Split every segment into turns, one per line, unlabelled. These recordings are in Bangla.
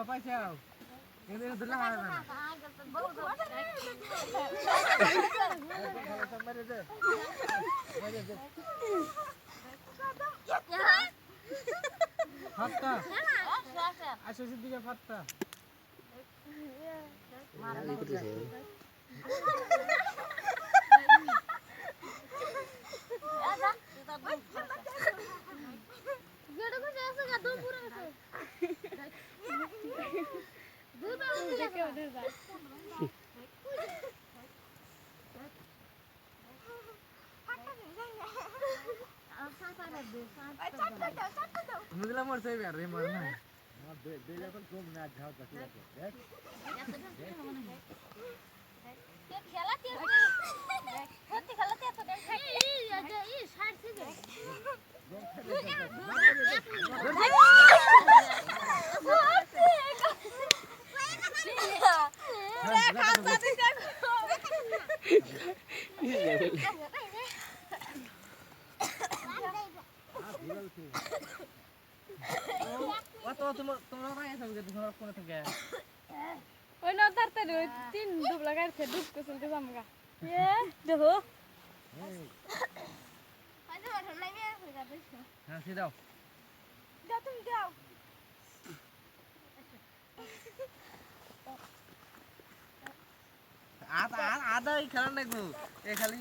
Paisau. Ini adalah mana? Fatta. Asal tiga fatta. मुझे मर से यार रे मरना दे लेवल कम ना जाओ देख खेलाते होती खेलाते तो देख ये साइड से दे তোমরা সঙ্গে তোমরা কোন থেকে
ওই না তাড়াতাড়ি ওই তিন ডুব লাগাইছে ডুব করে চলতে জামগা দেখো
হ্যাঁ সে দাও
তুমি দাও
আদা এই খেলা নাকবো এই খালি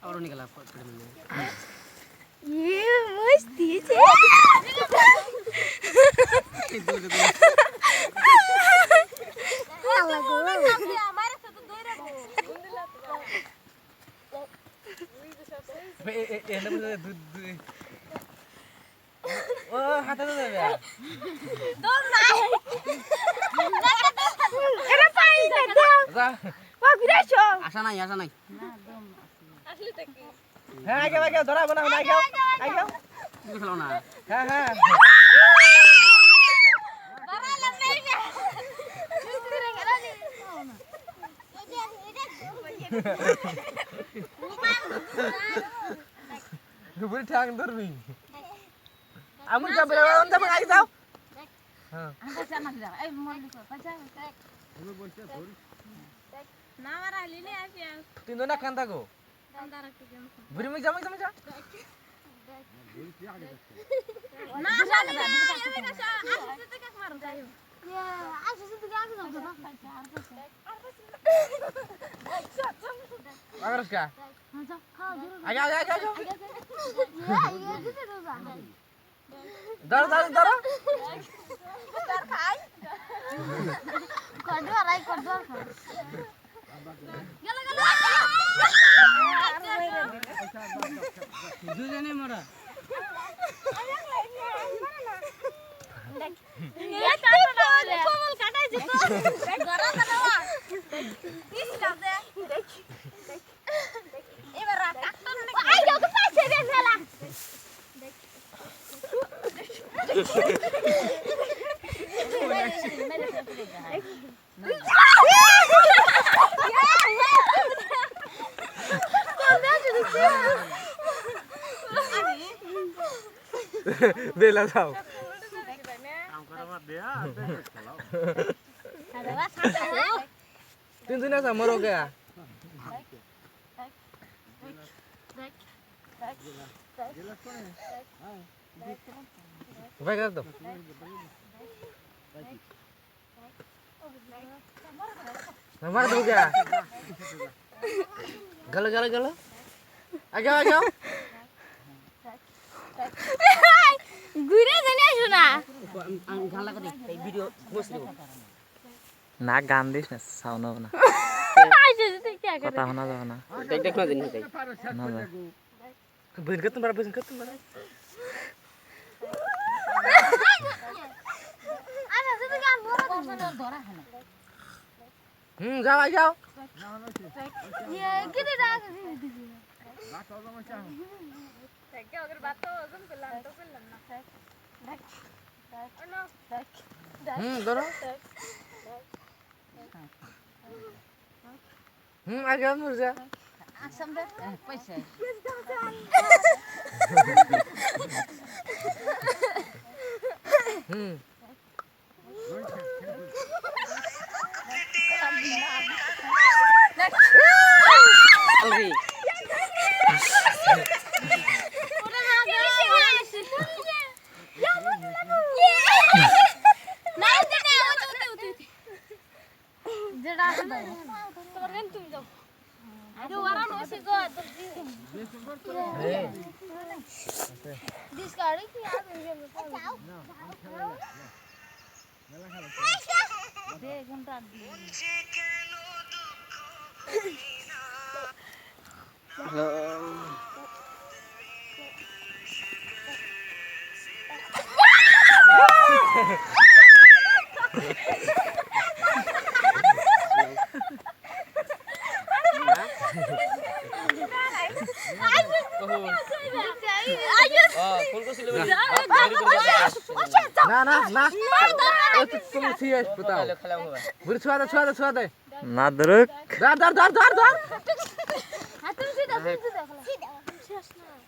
और निकला पकड़ में
ये मस्ती है हमारे साथ तो दो
दूध ओ हाथा दे दे
दो ना এরা পাই দাও ও বিরাছো
আশা নাই
না দম আসলে তো কি
হ্যাঁ আগে ধরা বানা আগে খেলো না হ্যাঁ
ধরা লাভ নাই না তুই গেলা নি
গুবরি ঠাং ধরবি আমুল কা বেলা অন্ধ আগে যাও হ্যাঁ
আগে জানা যা এই মল্লি কো পাছা
তুমি বলছো ধর
না মারা লিনে আসি
তিন দনা কান্দা গো
কান্দা রাখতে কেন
বুড়ি মুই যা
না জানি না আমি কাছে আসতে থেকে মারুন যাই আসতে থেকে আগে যাও না
আগরস কা
যাও খাও
আগে
ये दे दो जा
ধর
তার খাই কডর আই কডর খা গেল
দুজনে মরা
ये काटो ना कोमल काटाइছে তো গরা দাও ইস কাজে দেখ এবার কাটন না আই যাও তো পাশে রে ফেলা
বেলা যাও
काम करो मत दे यार चलाओ
अरे वाह साथ
तीन दिन ऐसा मरो गया भाई कर दो मार दो क्या गलो आ जाओ
ঘুরে জানি আসো না
গান লাগা দে এই ভিডিও পোস্ট দেব
না গান দিস না সাউন্ড হবে না
আইছে তুই কি করে
কথা শোনা যাবে না
দেখ না জানি তাই
না না
বইন করতে পারা
আচ্ছা তুই গান বড় ধরা হয় না
যাও
ये कितने डाक
बात होगा मचा
क्या अगर बात तो हम कर लाम ना देख
ধরো আগে ধর যা না না না তুমি ঠিক আছে बताओ বুড়ি ছুয়া দে
না ধরুক
ধর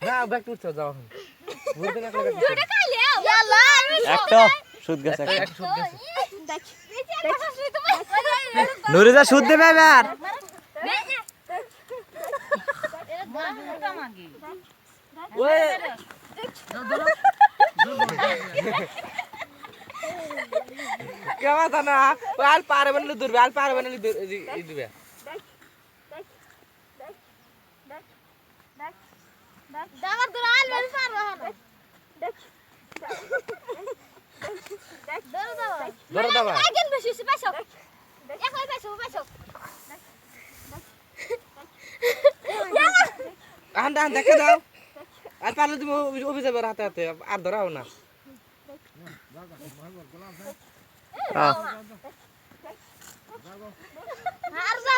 না ব্যাক টু যাও বুড়ি না
একটা সুদ গেছে
এক সুদ গেছে
নুরিজা সুদ দেবে এবার
ওই কেমন না আল পারে বানলে দূরবে আল পারে বানলে দিবে ধরো দাবা আন দেখে দাও আর পারলে তুমি অফিস যাবে হাতে হাতে আর ধরাও না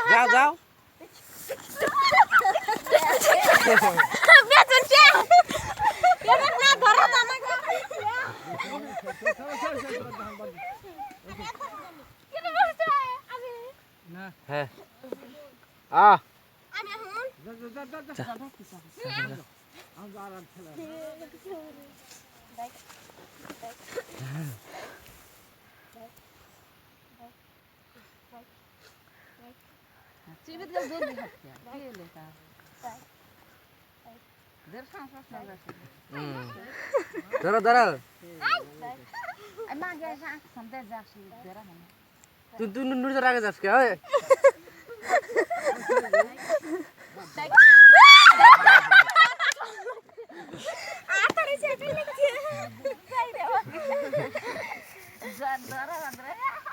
যাও যাও হ্যাঁ ধরো তুই নুরজার আগে যাস কে ওই
ধরা